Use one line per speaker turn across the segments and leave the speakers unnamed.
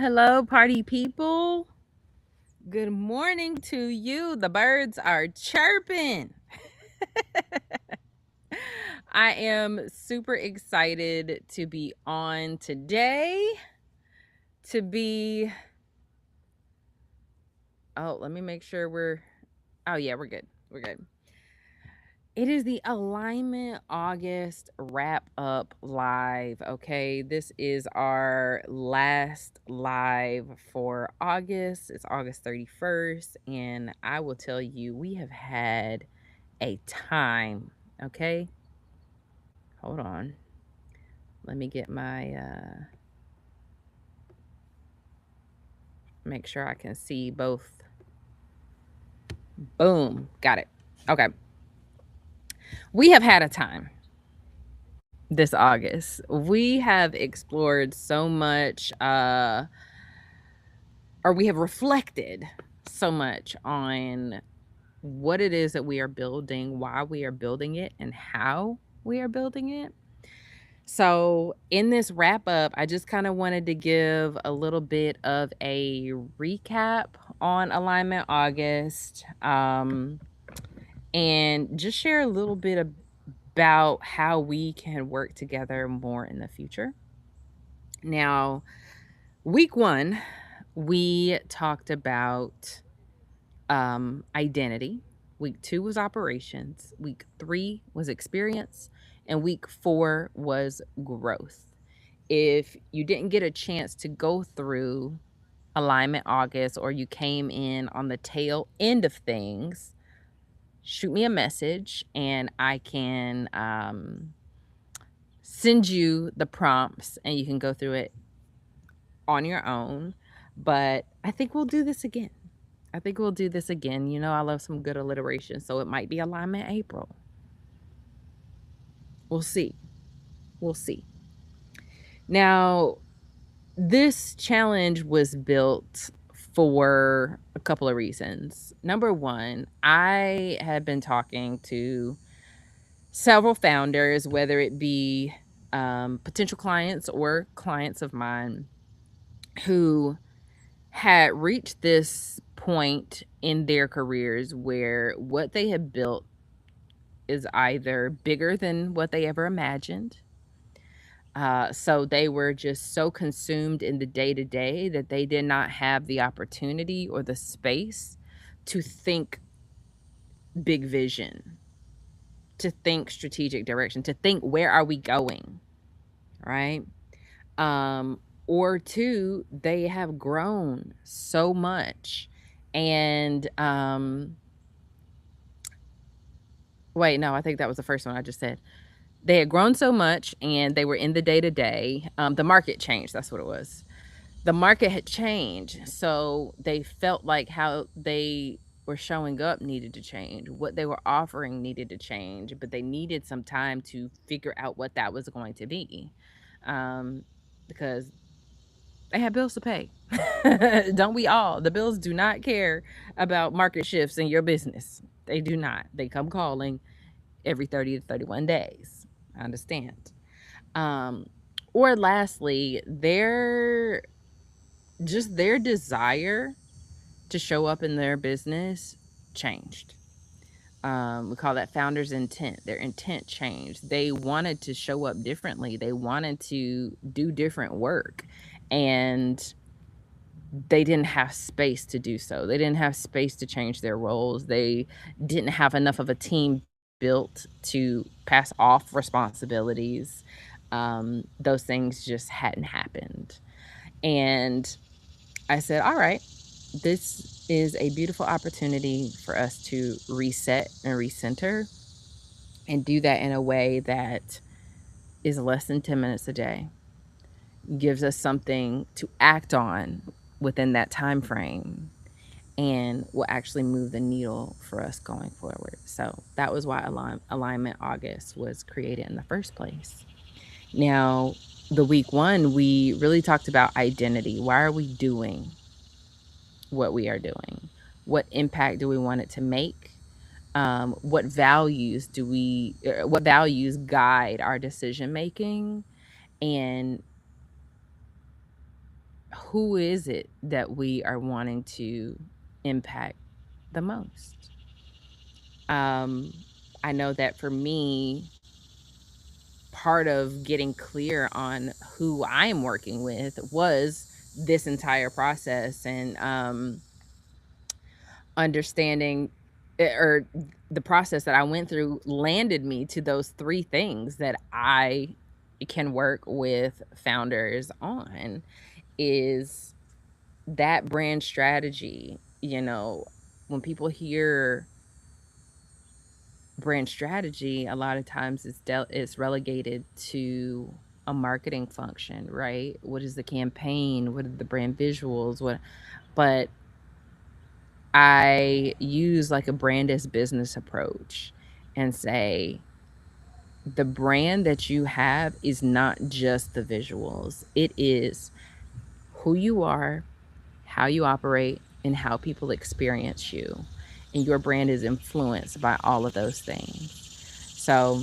Hello, party people. Good morning to you. The birds are chirping. I am super excited to be on today. Let me make sure we're good. We're good. It is the Alignment August wrap up live. Okay, this is our last live for August. It's August 31st, and I will tell you, we have had a time. Okay, hold on. Let me get my, make sure I can see both. Boom, got it. Okay, we have had a time this August. We have explored so much, or we have reflected so much on what it is that we are building, why we are building it, and how we are building it. So, in this wrap up, I just kind of wanted to give a little bit of a recap on Alignment August, and just share a little bit about how we can work together more in the future. Now, week one, we talked about identity. Week two was operations. Week three was experience. And week four was growth. If you didn't get a chance to go through Alignment August, or you came in on the tail end of things, shoot me a message and I can send you the prompts and you can go through it on your own. But I think we'll do this again. You know, I love some good alliteration, so it might be Alignment April. We'll see. We'll see. Now, this challenge was built for a couple of reasons. Number one, I had been talking to several founders, whether it be potential clients or clients of mine, who had reached this point in their careers where what they had built is either bigger than what they ever imagined. So they were just so consumed in the day to day that they did not have the opportunity or the space to think big vision, to think strategic direction, to think where are we going, right? Or two, they have grown so much. And wait, no, I think that was the first one I just said. They had grown so much and they were in the day to day. The market changed. That's what it was. The market had changed. So they felt like how they were showing up needed to change. What they were offering needed to change, but they needed some time to figure out what that was going to be. Because they had bills to pay. Don't we all? The bills do not care about market shifts in your business. They do not. They come calling every 30 to 31 days. I understand. Or lastly, their desire to show up in their business changed. We call that founder's intent. Their intent changed. They wanted to show up differently. They wanted to do different work. And they didn't have space to do so. They didn't have space to change their roles. They didn't have enough of a team built to pass off responsibilities. Those things just hadn't happened. And I said, all right, this is a beautiful opportunity for us to reset and recenter and do that in a way that is less than 10 minutes a day, gives us something to act on within that time frame, and will actually move the needle for us going forward. So that was why Alignment August was created in the first place. Now, the week one, we really talked about identity. Why are we doing what we are doing? What impact do we want it to make? What values guide our decision making? And who is it that we are wanting to impact the most? I know that for me, part of getting clear on who I'm working with was this entire process, and understanding or the process that I went through landed me to those 3 things that I can work with founders on, is that brand strategy. You know, when people hear brand strategy, a lot of times it's relegated to a marketing function, right? What is the campaign? What are the brand visuals? But I use like a brand as business approach and say the brand that you have is not just the visuals. It is who you are, how you operate, and how people experience you. And your brand is influenced by all of those things. So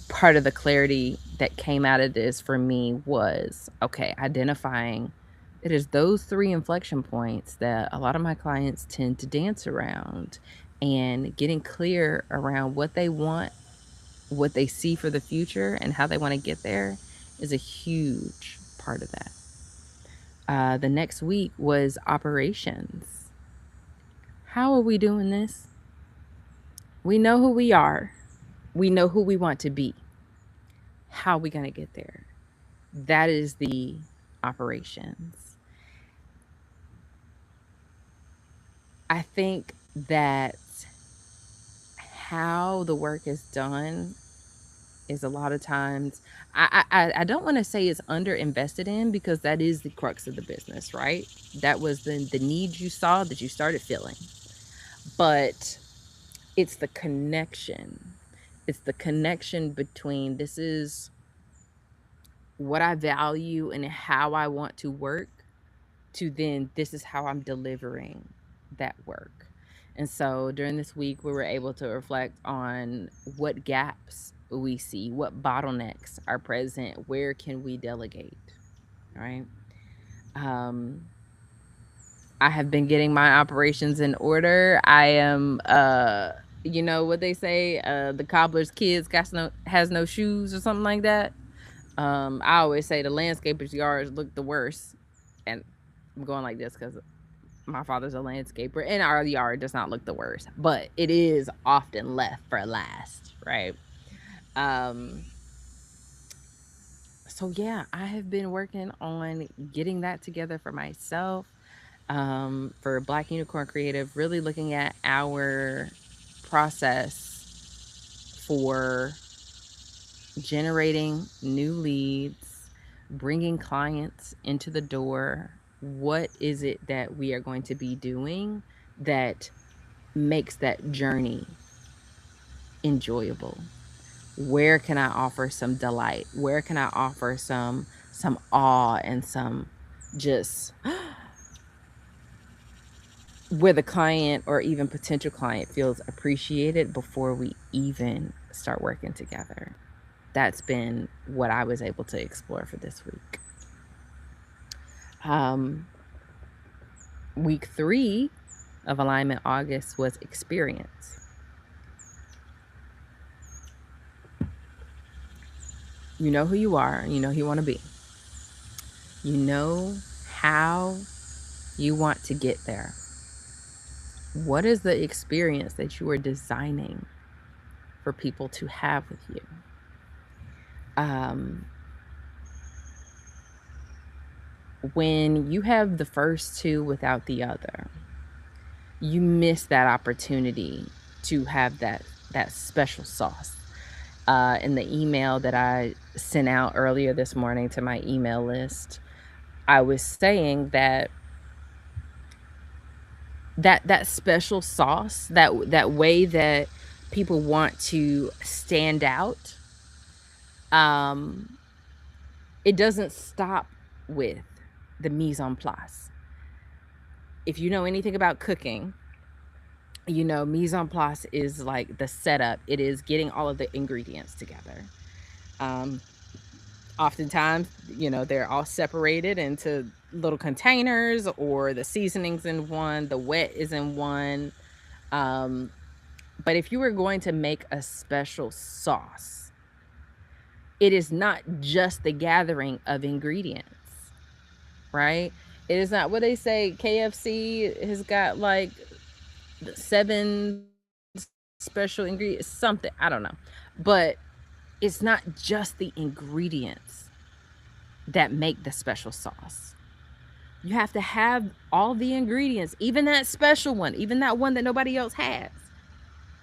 part of the clarity that came out of this for me was, okay, identifying it is those 3 inflection points that a lot of my clients tend to dance around, and getting clear around what they want, what they see for the future, and how they want to get there is a huge part of that. The next week was operations. How are we doing this? We know who we are. We know who we want to be. How are we going to get there? That is the operations. I think that how the work is done is a lot of times, I don't want to say it's under invested in, because that is the crux of the business, right? That was the need you saw that you started feeling. But it's the connection. It's the connection between this is what I value and how I want to work, to then this is how I'm delivering that work. And so during this week, we were able to reflect on what gaps we see, what bottlenecks are present, where can we delegate, right? I have been getting my operations in order. I am, you know what they say, the cobbler's kids has no shoes or something like that. I always say the landscaper's yards look the worst, and I'm going like this because my father's a landscaper, and our yard does not look the worst, but it is often left for last, right? So yeah, I have been working on getting that together for myself. For Black Unicorn Creative, really looking at our process for generating new leads, bringing clients into the door. What is it that we are going to be doing that makes that journey enjoyable? Where can I offer some delight? Where can I offer some awe and some just where the client or even potential client feels appreciated before we even start working together? That's been what I was able to explore for this week. Week 3 of Alignment August was experience. You know who you are, you know who you want to be. You know how you want to get there. What is the experience that you are designing for people to have with you? When you have the first 2 without the other, you miss that opportunity to have that special sauce. In the email that I sent out earlier this morning to my email list, I was saying that special sauce, that way that people want to stand out, it doesn't stop with the mise en place. If you know anything about cooking, you know mise en place is like the setup. It is getting all of the ingredients together. Oftentimes, they're all separated into little containers, or the seasonings in one, the wet is in one. Um, but if you were going to make a special sauce, it is not just the gathering of ingredients, right? It is not what they say. KFC has got like 7 special ingredients, something, I don't know. But it's not just the ingredients that make the special sauce. You have to have all the ingredients, even that special one, even that one that nobody else has.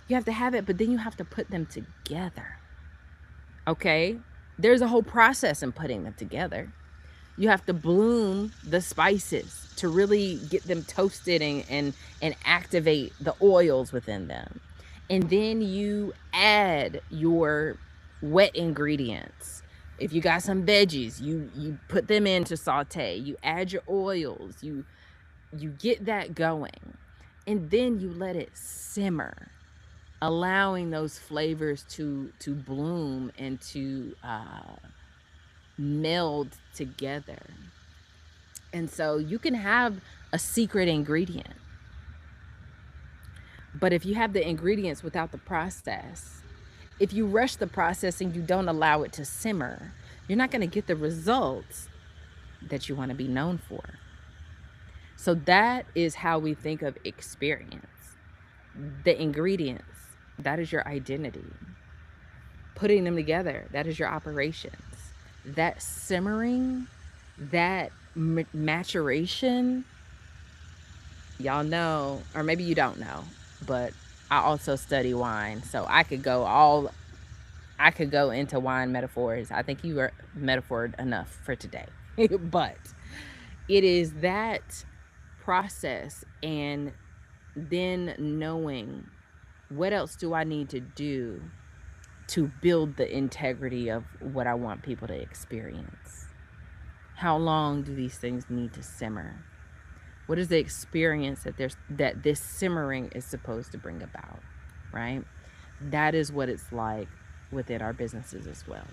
You have to have it, but then you have to put them together. Okay? There's a whole process in putting them together. You have to bloom the spices to really get them toasted and activate the oils within them. And then you add your wet ingredients. If you got some veggies, you put them in to saute. You add your oils. You get that going. And then you let it simmer, allowing those flavors to bloom and to meld together. And so you can have a secret ingredient, but if you have the ingredients without the process, if you rush the process and you don't allow it to simmer, you're not going to get the results that you want to be known for. So that is how we think of experience. The ingredients, that is your identity. Putting them together, that is your operations. That simmering, that maturation, y'all know, or maybe you don't know, but I also study wine, so I could go into wine metaphors. I think you are metaphored enough for today. But it is that process, and then knowing what else do I need to do to build the integrity of what I want people to experience. How long do these things need to simmer? What is the experience that this simmering is supposed to bring about, right? That is what it's like within our businesses as well.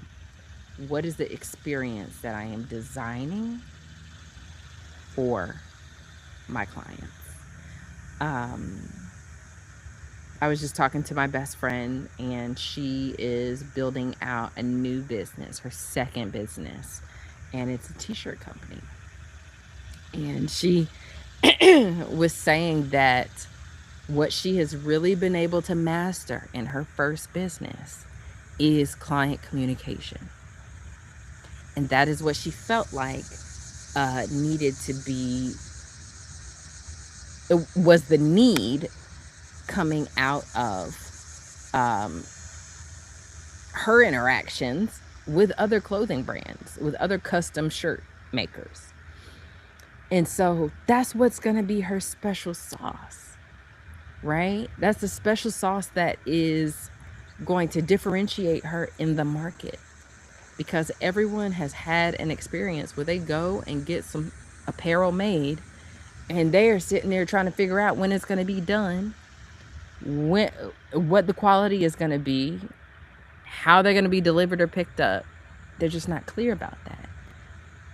What is the experience that I am designing for my clients? I was just talking to my best friend, and she is building out a new business, her second business, and it's a t-shirt company. And she was saying that what she has really been able to master in her first business is client communication. And that is what she felt like needed to be, it was the need coming out of her interactions with other clothing brands, with other custom shirt makers. And so that's what's going to be her special sauce, right? That's the special sauce that is going to differentiate her in the market, because everyone has had an experience where they go and get some apparel made and they are sitting there trying to figure out when it's going to be done, what the quality is going to be, how they're going to be delivered or picked up. They're just not clear about that.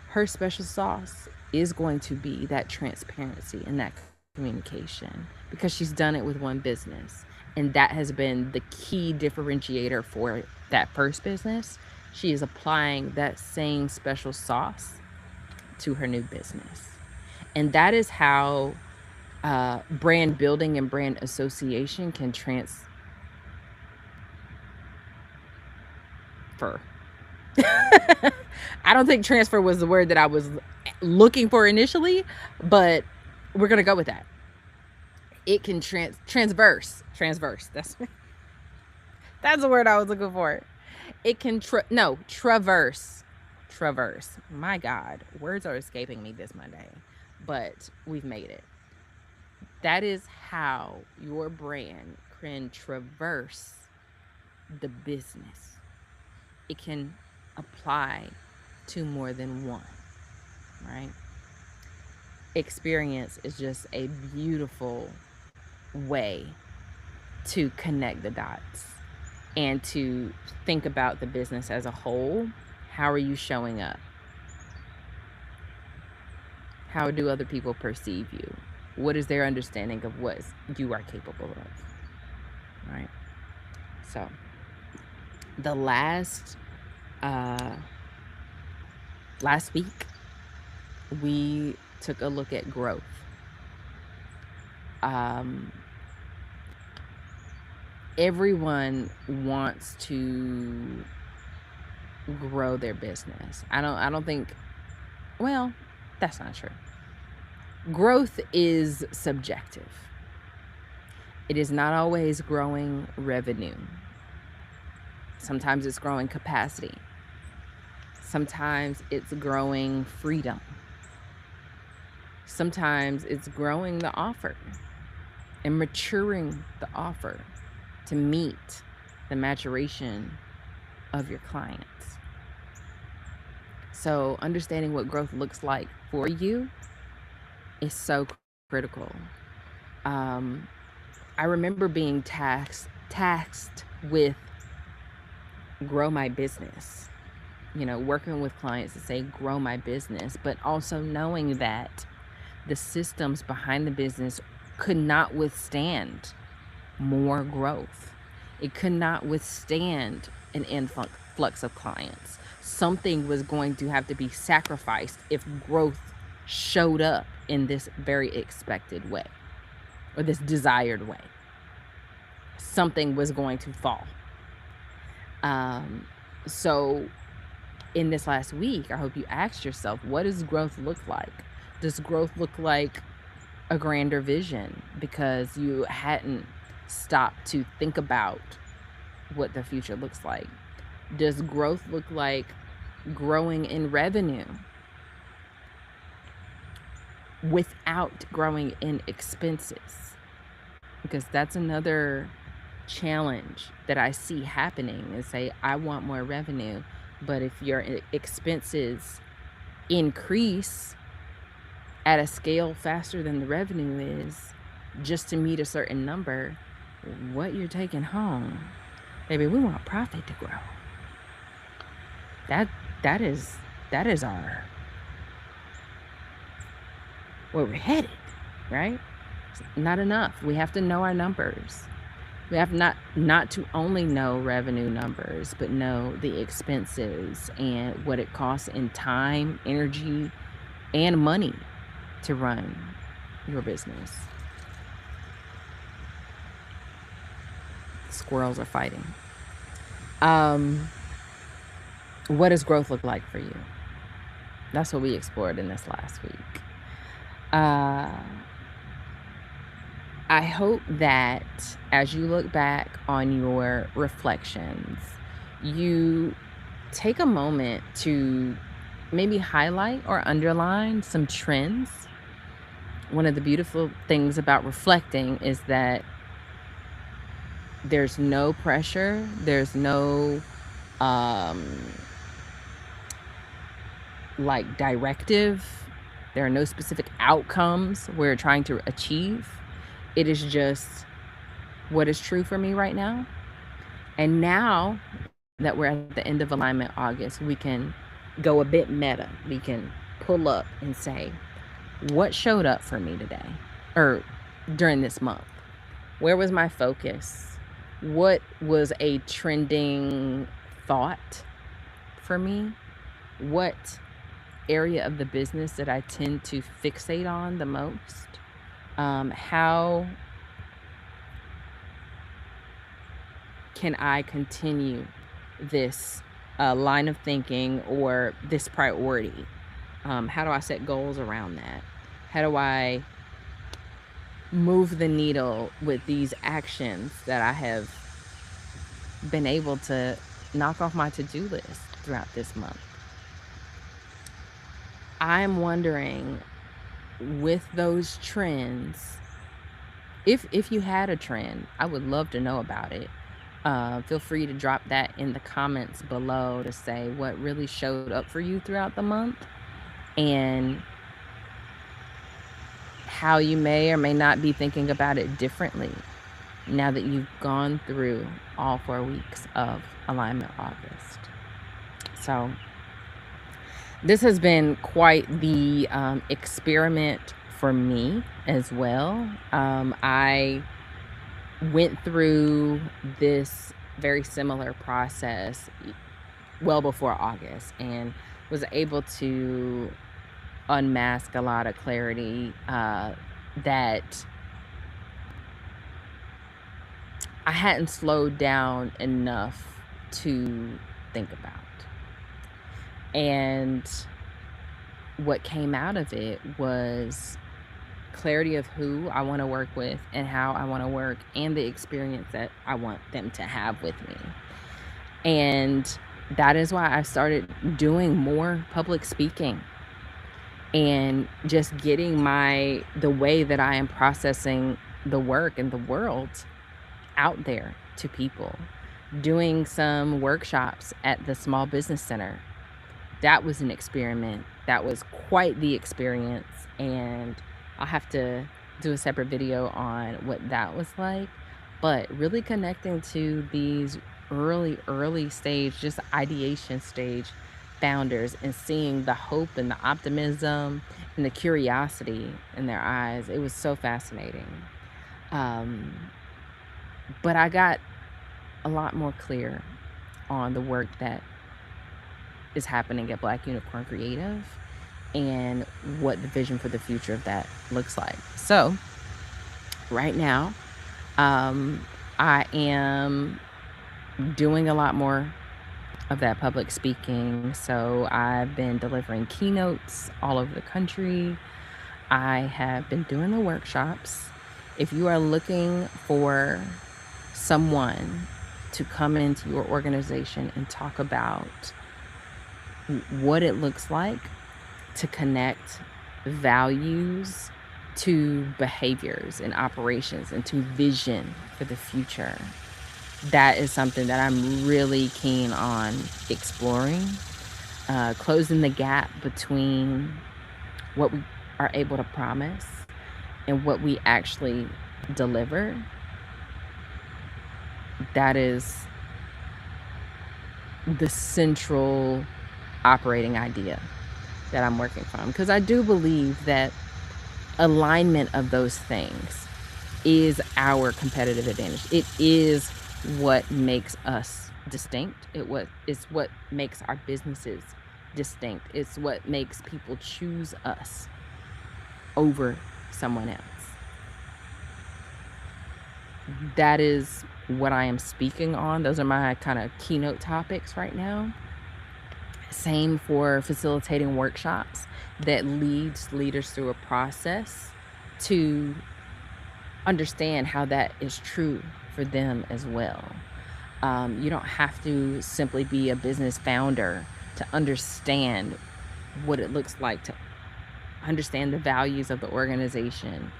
Her special sauce is going to be that transparency and that communication, because she's done it with one business, and that has been the key differentiator for that first business. She is applying that same special sauce to her new business. And that is how brand building and brand association can transfer. I don't think transfer was the word that I was looking for initially, but we're going to go with that. It can transverse. That's the word I was looking for. It can traverse. My God, words are escaping me this Monday, but we've made it. That is how your brand can traverse the business. It can apply to more than one, right? Experience is just a beautiful way to connect the dots and to think about the business as a whole How are you showing up? How do other people perceive you? What is their understanding of what you are capable of? Right? So, the last week, we took a look at growth. Everyone wants to grow their business. I don't think, well, that's not true. Growth is subjective. It is not always growing revenue. Sometimes it's growing capacity. Sometimes it's growing freedom. Sometimes it's growing the offer and maturing the offer to meet the maturation of your clients. So understanding what growth looks like for you is so critical. I remember being tasked with grow my business, working with clients to say grow my business, but also knowing that the systems behind the business could not withstand more growth. It could not withstand an influx of clients. Something was going to have to be sacrificed if growth showed up in this very expected way or this desired way. Something was going to fall. So in this last week, I hope you asked yourself, what does growth look like? Does growth look like a grander vision because you hadn't stopped to think about what the future looks like? Does growth look like growing in revenue without growing in expenses? Because that's another challenge that I see happening is say, I want more revenue, but if your expenses increase at a scale faster than the revenue is just to meet a certain number, what you're taking home, baby, we want profit to grow. That is our where we're headed, right? It's not enough. We have to know our numbers. We have not to only know revenue numbers, but know the expenses and what it costs in time, energy, and money to run your business. Squirrels are fighting. What does growth look like for you? That's what we explored in this last week. I hope that as you look back on your reflections, you take a moment to maybe highlight or underline some trends. One of the beautiful things about reflecting is that there's no pressure, there's no directive, there are no specific outcomes we're trying to achieve. It is just what is true for me right now. And now that we're at the end of Alignment August, we can go a bit meta. We can pull up and say, what showed up for me today or during this month? Where was my focus? What was a trending thought for me? What area of the business that I tend to fixate on the most? How can I continue this line of thinking or this priority? How do I set goals around that? How do I move the needle with these actions that I have been able to knock off my to-do list throughout this month? I'm wondering, with those trends, if you had a trend, I would love to know about it. Feel free to drop that in the comments below to say what really showed up for you throughout the month and how you may or may not be thinking about it differently now that you've gone through all 4 weeks of Alignment August. So This has been quite the experiment for me as well. I went through this very similar process well before August and was able to unmask a lot of clarity that I hadn't slowed down enough to think about. And what came out of it was clarity of who I want to work with and how I want to work and the experience that I want them to have with me. And that is why I started doing more public speaking and just getting the way that I am processing the work and the world out there to people. Doing some workshops at the Small Business Center. That was an experiment. That was quite the experience, and I'll have to do a separate video on what that was like. But really connecting to these early stage, just ideation stage founders and seeing the hope and the optimism and the curiosity in their eyes. It was so fascinating. But I got a lot more clear on the work that is happening at Black Unicorn Creative and what the vision for the future of that looks like. So right now, I am doing a lot more of that public speaking. So I've been delivering keynotes all over the country. I have been doing the workshops. If you are looking for someone to come into your organization and talk about what it looks like to connect values to behaviors and operations and to vision for the future, that is something that I'm really keen on exploring, closing the gap between what we are able to promise and what we actually deliver. That is the central operating idea that I'm working from, because I do believe that alignment of those things is our competitive advantage. It is what makes us distinct. It's what makes our businesses distinct. It's what makes people choose us over someone else. That is what I am speaking on. Those are my kind of keynote topics right now. Same for facilitating workshops that leads leaders through a process to understand how that is true for them as well. You don't have to simply be a business founder to understand what it looks like to understand the values of the organization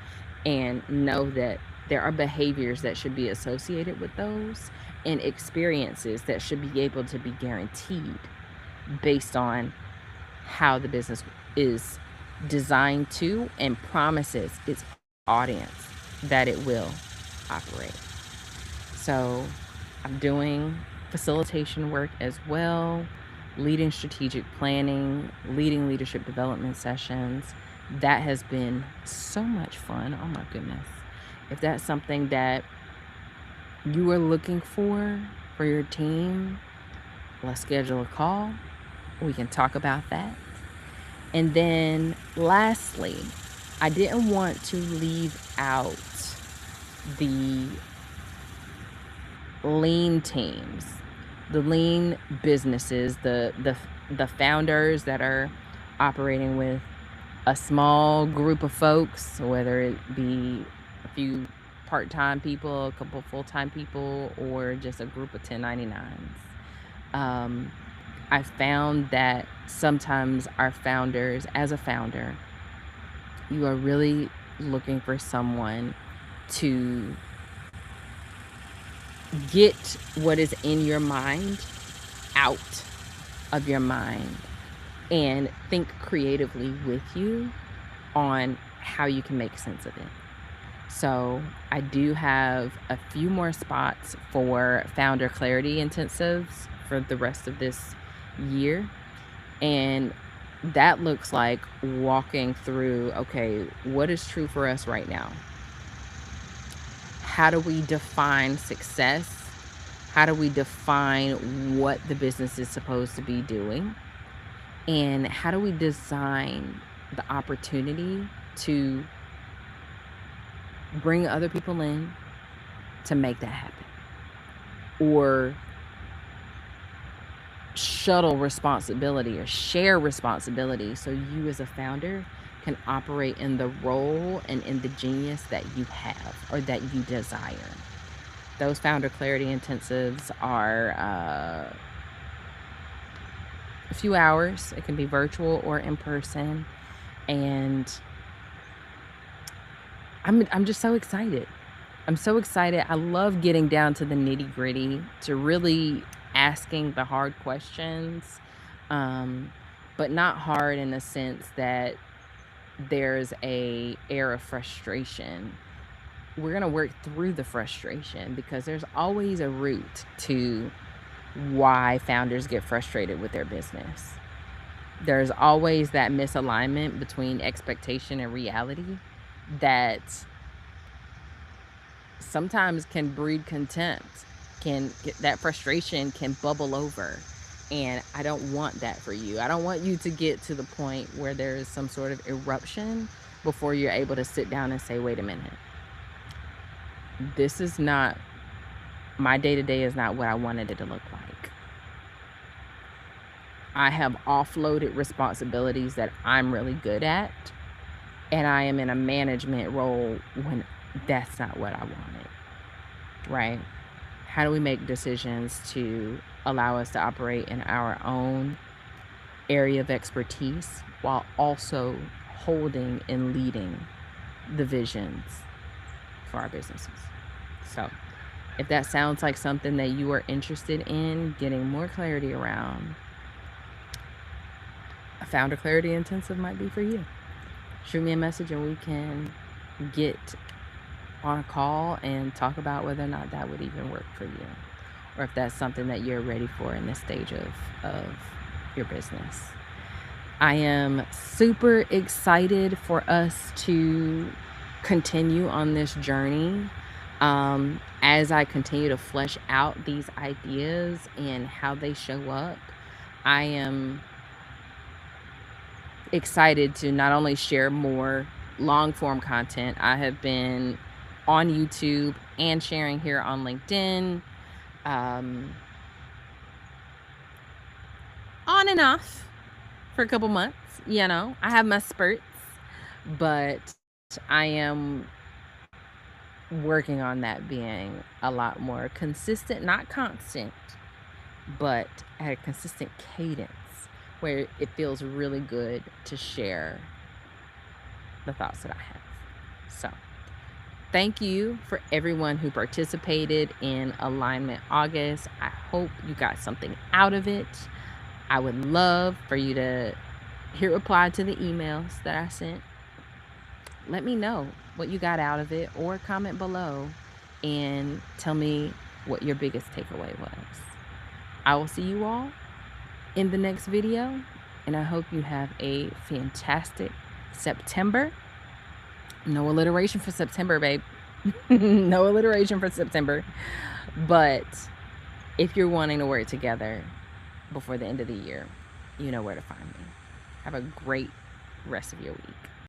and know that there are behaviors that should be associated with those and experiences that should be able to be guaranteed based on how the business is designed to and promises its audience that it will operate. So I'm doing facilitation work as well, leading strategic planning, leading leadership development sessions. That has been so much fun. Oh my goodness. If that's something that you are looking for your team, let's schedule a call. We can talk about that. And then lastly, I didn't want to leave out the lean teams, the lean businesses, the founders that are operating with a small group of folks, whether it be a few part-time people, a couple full-time people, or just a group of 1099s. I found that sometimes our founders, as a founder, you are really looking for someone to get what is in your mind out of your mind and think creatively with you on how you can make sense of it. So I do have a few more spots for founder clarity intensives for the rest of this year. And that looks like walking through, okay, what is true for us right now? How do we define success? How do we define what the business is supposed to be doing? And how do we design the opportunity to bring other people in to make that happen? Or shuttle responsibility or share responsibility so you as a founder can operate in the role and in the genius that you have or that you desire. Those founder clarity intensives are a few hours. It can be virtual or in person, and I'm just so excited. I'm so excited. I love getting down to the nitty gritty, to really asking the hard questions, but not hard in the sense that there's a air of frustration. We're going to work through the frustration because there's always a root to why founders get frustrated with their business. There's always that misalignment between expectation and reality that sometimes can breed contempt. That frustration can bubble over, and I don't want that for you. I don't want you to get to the point where there's some sort of eruption before you're able to sit down and say, wait a minute, this is not, my day-to-day is not what I wanted it to look like. I have offloaded responsibilities that I'm really good at, and I am in a management role when that's not what I wanted, right? How do we make decisions to allow us to operate in our own area of expertise while also holding and leading the visions for our businesses? So if that sounds like something that you are interested in getting more clarity around, a Founder Clarity Intensive might be for you. Shoot me a message and we can get on a call and talk about whether or not that would even work for you, or if that's something that you're ready for in this stage of your business. I am super excited for us to continue on this journey. As I continue to flesh out these ideas and how they show up, I am excited to not only share more long form content. I have been on YouTube and sharing here on LinkedIn, on and off for a couple months. You know, I have my spurts, but I am working on that being a lot more consistent, not constant, but at a consistent cadence where it feels really good to share the thoughts that I have. So thank you for everyone who participated in Alignment August. I hope you got something out of it. I would love for you to hit reply to the emails that I sent. Let me know what you got out of it, or comment below and tell me what your biggest takeaway was. I will see you all in the next video, and I hope you have a fantastic September. No alliteration for September, babe. No alliteration for September. But if you're wanting to work together before the end of the year, you know where to find me. Have a great rest of your week.